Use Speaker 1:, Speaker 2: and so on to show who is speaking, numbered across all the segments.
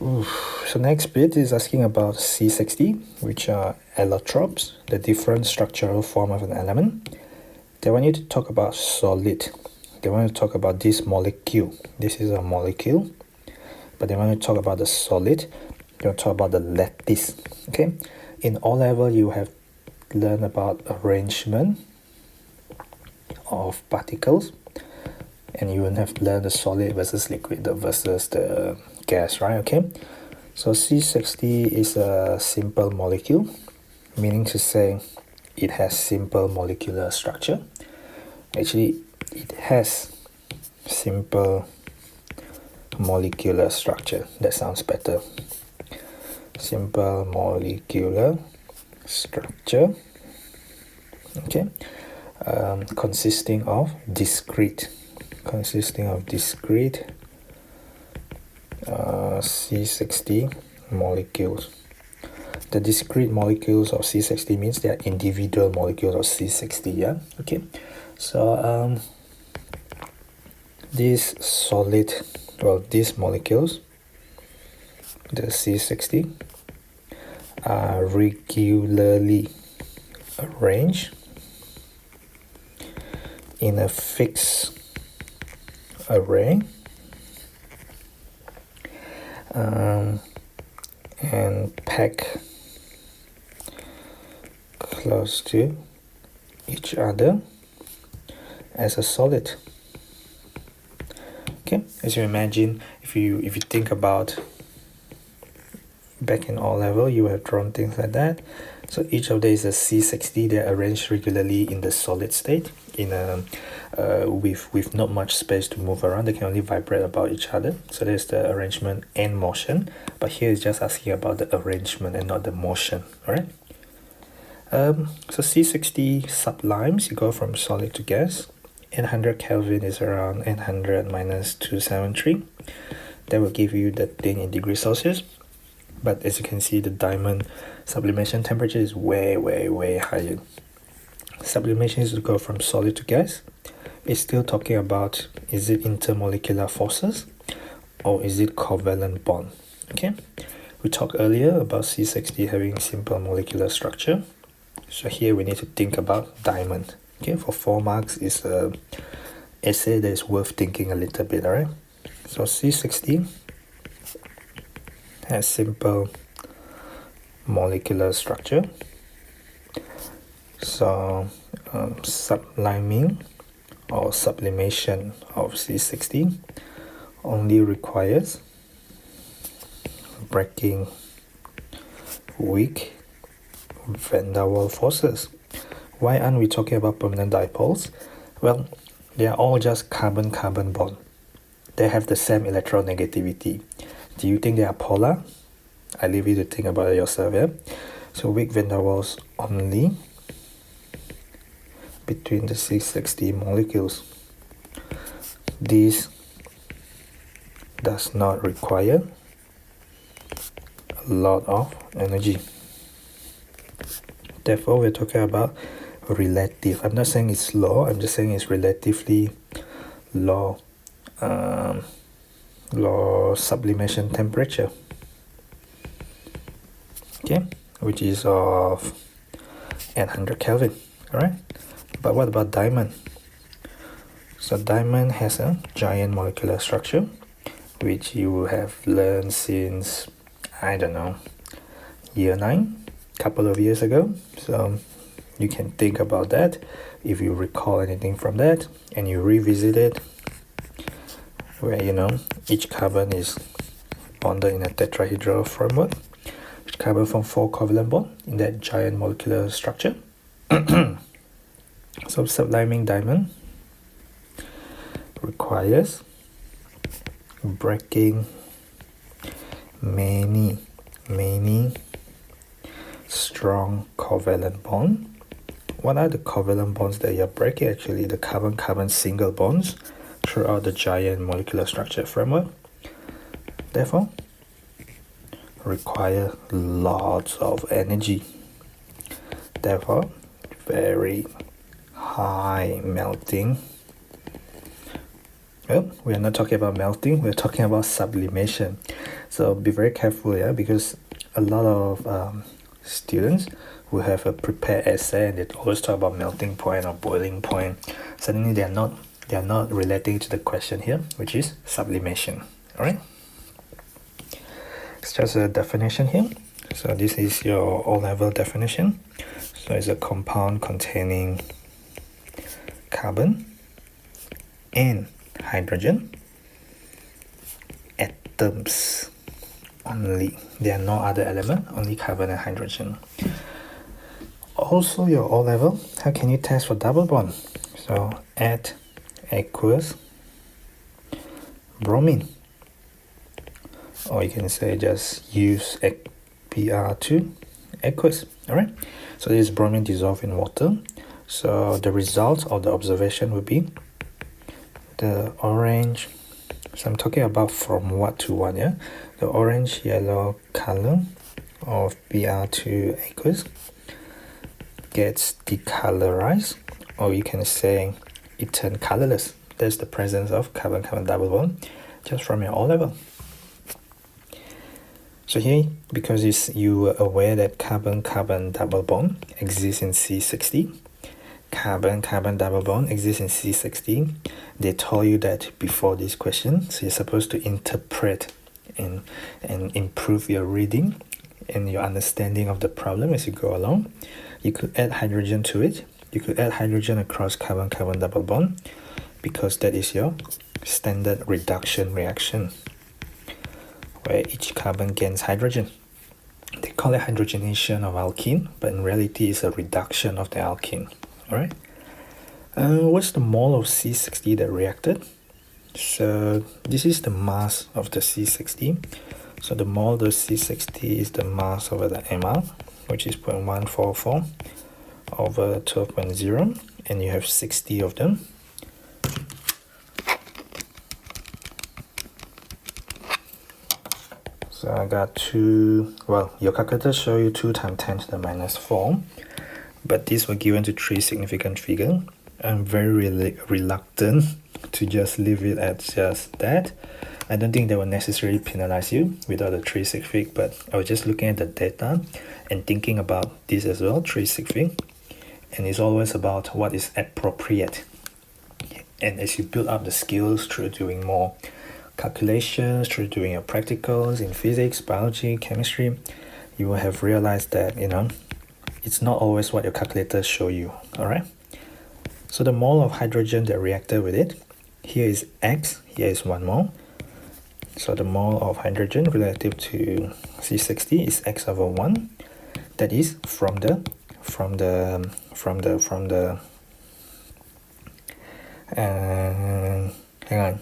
Speaker 1: So next bit is asking about C60, which are allotropes, the different structural form of an element. They want you to talk about solid. They want to talk about this molecule. This is a molecule, but they want to talk about the solid. They want to talk about the lattice. Okay, in O level you have learned about arrangement of particles, and you will have learned the solid versus liquid versus the gas, right? Okay, so C60 is a simple molecule, meaning to say it has simple molecular structure. Actually, it has simple molecular structure. That sounds better. Simple molecular structure. Okay, consisting of discrete C60 molecules. The discrete molecules of C60 means they are individual molecules of C60. Yeah. Okay. So these molecules, the C60, are regularly arranged in a fixed array and packed close to each other as a solid. Okay, as you imagine, if you think about back in O level, you have drawn things like that. So each of these is a C60. They're arranged regularly in the solid state, in a with not much space to move around. They can only vibrate about each other. So there's the arrangement and motion. But here is just asking about the arrangement and not the motion. All right. So C60 sublimes, you go from solid to gas. 800 Kelvin is around 800 minus 273. That will give you the thing in degrees Celsius. But as you can see, the diamond sublimation temperature is way higher. Sublimation is to go from solid to gas. It's still talking about, is it intermolecular forces or is it covalent bond? Okay, we talked earlier about C60 having simple molecular structure. So here we need to think about diamond. Okay, for 4 marks is a essay that is worth thinking a little bit. Alright, so C60 has simple molecular structure. So subliming or sublimation of C60 only requires breaking weak van der Waals forces. Why aren't we talking about permanent dipoles? Well, they are all just carbon-carbon bond. They have the same electronegativity. Do you think they are polar? I leave you to think about it yourself. Yeah? So weak van der Waals only between the C60 molecules. This does not require a lot of energy. Therefore, we're talking about relative. I'm not saying it's low, I'm just saying it's relatively low sublimation temperature. Okay, which is of 800 Kelvin. Alright, but what about diamond? So diamond has a giant molecular structure, which you have learned since, I don't know, year 9, couple of years ago. So you can think about that if you recall anything from that and you revisit it, where each carbon is bonded in a tetrahedral framework. Each carbon forms 4 covalent bonds in that giant molecular structure. So subliming diamond requires breaking many strong covalent bonds. What are the covalent bonds that you're breaking? Actually, the carbon-carbon single bonds throughout the giant molecular structure framework. Therefore, require lots of energy. Therefore, very high melting Well, we are not talking about melting, we're talking about sublimation. So be very careful, yeah, because a lot of students who have a prepared essay and they always talk about melting point or boiling point. Suddenly they are not relating to the question here, which is sublimation. All right. It's just a definition here. So this is your O-level definition. So it's a compound containing carbon and hydrogen atoms only. There are no other element, only carbon and hydrogen. Also your O-level, how can you test for double bond? So add aqueous bromine, or you can say just use Br2 aqueous. All right, so this bromine dissolved in water. So the result of the observation will be the orange. So I'm talking about from what to what, yeah? The orange yellow color of Br2 aqueous gets decolorized, or you can say it turned colorless. That's the presence of carbon-carbon double bond just from your O-level. So here, because you were aware that carbon-carbon double bond exists in C60, carbon-carbon double bond exists in C60, they told you that before this question, so you're supposed to interpret and improve your reading and your understanding of the problem as you go along. You could add hydrogen to it. You could add hydrogen across carbon-carbon double bond because that is your standard reduction reaction, where each carbon gains hydrogen. They call it hydrogenation of alkene, but in reality it's a reduction of the alkene. Alright? What's the mole of C60 that reacted? So this is the mass of the C60. So the mole of the C60 is the mass over the MR, which is 0.144 over 12.0, and you have 60 of them. So I got 2, well, your calculator show you 2 times 10 to the minus 4, but these were given to 3 significant figures. I'm very reluctant to just leave it at just that. I don't think they will necessarily penalize you without the 3 sig fig, but I was just looking at the data and thinking about this as well, 3 sig fig, and it's always about what is appropriate. And as you build up the skills through doing more calculations, through doing your practicals in physics, biology, chemistry, you will have realized that, it's not always what your calculators show you, alright? So the mole of hydrogen that reacted with it, here is X, here is 1 mole. So the mole of hydrogen relative to C60 is X over 1. That is from the hang on.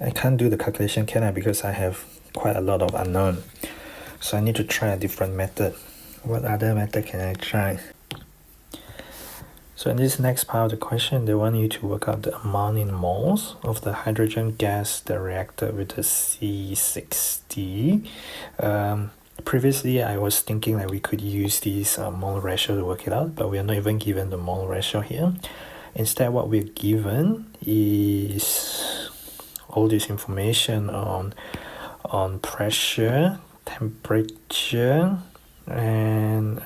Speaker 1: I can't do the calculation, can I? Because I have quite a lot of unknown. So I need to try a different method. What other method can I try? So in this next part of the question, they want you to work out the amount in moles of the hydrogen gas that reacted with the C60. Previously, I was thinking that we could use this mole ratio to work it out, but we are not even given the mole ratio here. Instead, what we're given is all this information on pressure, temperature, and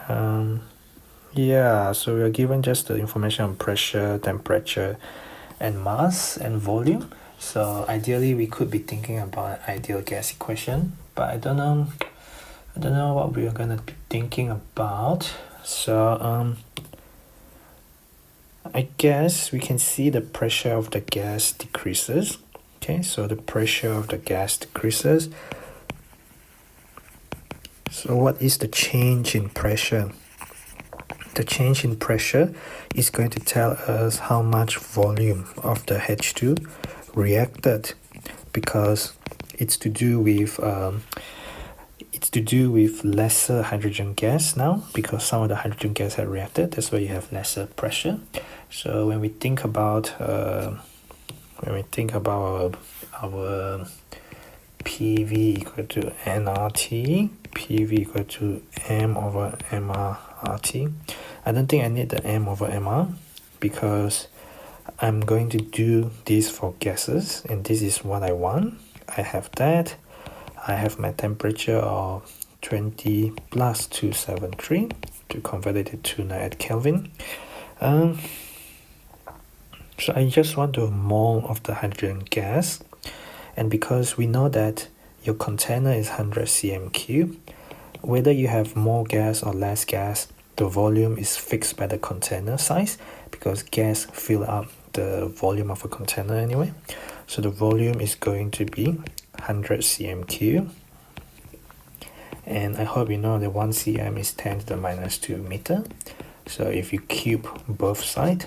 Speaker 1: yeah, so we are given just the information on pressure, temperature, and mass and volume. So ideally, we could be thinking about an ideal gas equation, but I don't know what we are gonna be thinking about. So I guess we can see the pressure of the gas decreases. Okay, so the pressure of the gas decreases. So what is the change in pressure? The change in pressure is going to tell us how much volume of the H2 reacted, because it's to do with lesser hydrogen gas now, because some of the hydrogen gas had reacted. That's why you have lesser pressure. So when we think about our PV equal to nRT, PV equal to M over MRRT. I don't think I need the M over MR because I'm going to do this for gases, and this is what I want. I have that. I have my temperature of 20 plus 273 to convert it to 298 Kelvin. So I just want a mole of the hydrogen gas, and because we know that your container is 100 cm cube, whether you have more gas or less gas, the volume is fixed by the container size, because gas fill up the volume of a container anyway. So the volume is going to be 100 cm cube, and I hope you know that 1 cm is 10 to the minus 2 meter. So if you cube both sides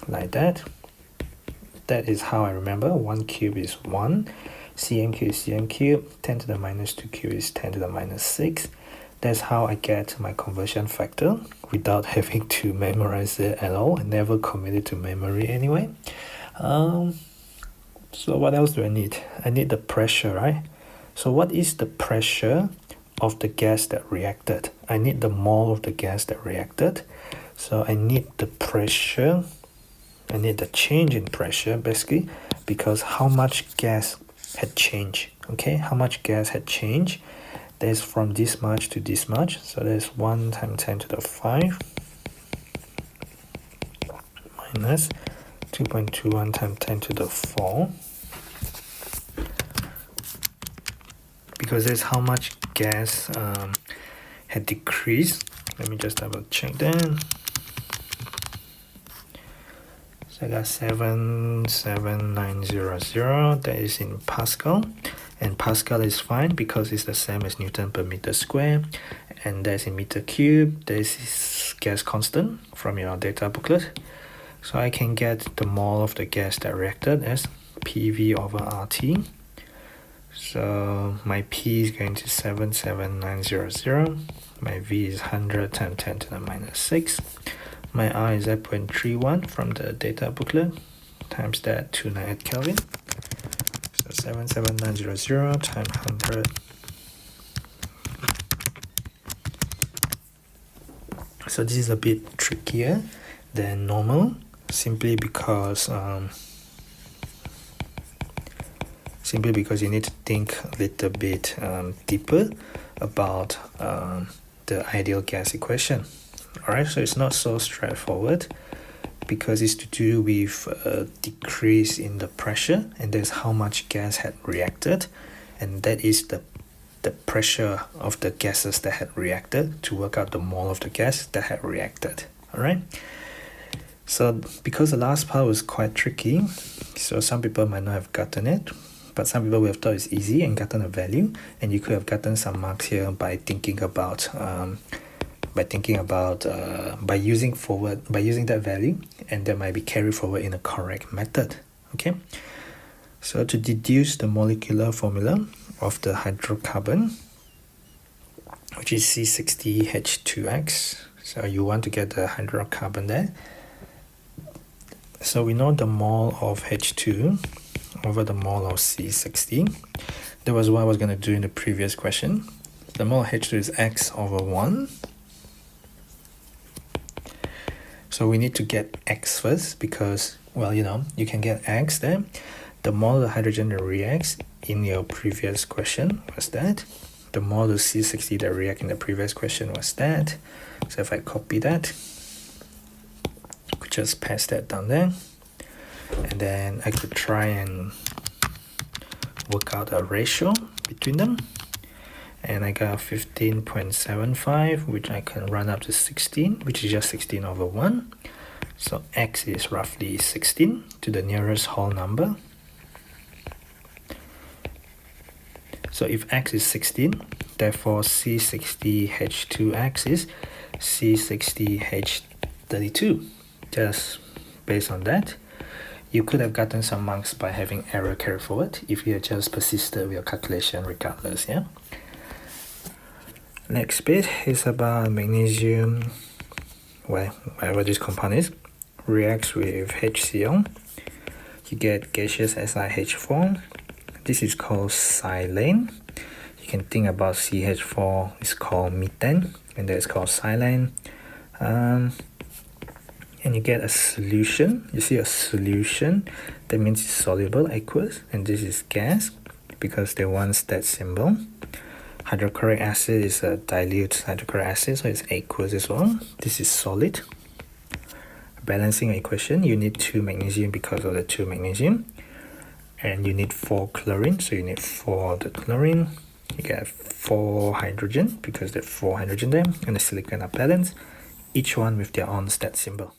Speaker 1: like that, that is how I remember. 1 cube is 1, cm cube is cm cube, 10 to the minus 2 cube is 10 to the minus 6. That's how I get my conversion factor without having to memorize it at all. I never committed to memory anyway. So what else do I need? I need the pressure, right? So what is the pressure of the gas that reacted? I need the mole of the gas that reacted. So I need the pressure. I need the change in pressure basically, because how much gas had changed. Okay, how much gas had changed? That's from this much to this much. So that's 1 times 10 to the 5 minus 2.21 times 10 to the 4. Because that's how much gas had decreased. Let me just double check that. So I got 77900. That is in Pascal. And Pascal is fine because it's the same as Newton per meter square. And that's in meter cube. This is gas constant from your data booklet. So I can get the mole of the gas that reacted as PV over RT. So my P is going to 77900. My V is 100 times 10 to the minus 6. My R is 0.31 from the data booklet, times that 298 Kelvin. So 77900 times 100. So this is a bit trickier than normal, simply because you need to think a little bit deeper about the ideal gas equation. Alright, so it's not so straightforward because it's to do with a decrease in the pressure, and that's how much gas had reacted, and that is the pressure of the gases that had reacted to work out the mole of the gas that had reacted. Alright, so because the last part was quite tricky, so some people might not have gotten it, but some people would have thought it's easy and gotten a value, and you could have gotten some marks here by thinking about by using that value, and that might be carried forward in a correct method. Okay, so to deduce the molecular formula of the hydrocarbon, which is C60H2X, so you want to get the hydrocarbon there. So we know the mole of H2 over the mole of C60. That was what I was going to do in the previous question. The mole of H2 is X over 1. So we need to get X first because, well, you can get X there. The mole of hydrogen that reacts in your previous question was that. The mole of C60 that react in the previous question was that. So if I copy that, I could just pass that down there. And then I could try and work out a ratio between them. And I got 15.75, which I can run up to 16, which is just 16 over 1. So X is roughly 16 to the nearest whole number. So if X is 16, therefore C60H2X is C60H32. Just based on that, you could have gotten some marks by having error carried forward if you had just persisted with your calculation regardless, yeah? Next bit is about magnesium, whatever this compound is, reacts with HCl. You get gaseous SiH4. This is called silane. You can think about CH4 is called methane, and that's called silane. And and you get a solution. You see a solution, that means it's soluble, aqueous, and this is gas because they want that symbol. Hydrochloric acid is a dilute hydrochloric acid, so it's aqueous as well. This is solid. Balancing equation, you need 2 magnesium because of the 2 magnesium, and you need 4 chlorine, so you need 4 of the chlorine. You get 4 hydrogen because there are 4 hydrogen there, and the silicon are balanced, each one with their own stat symbol.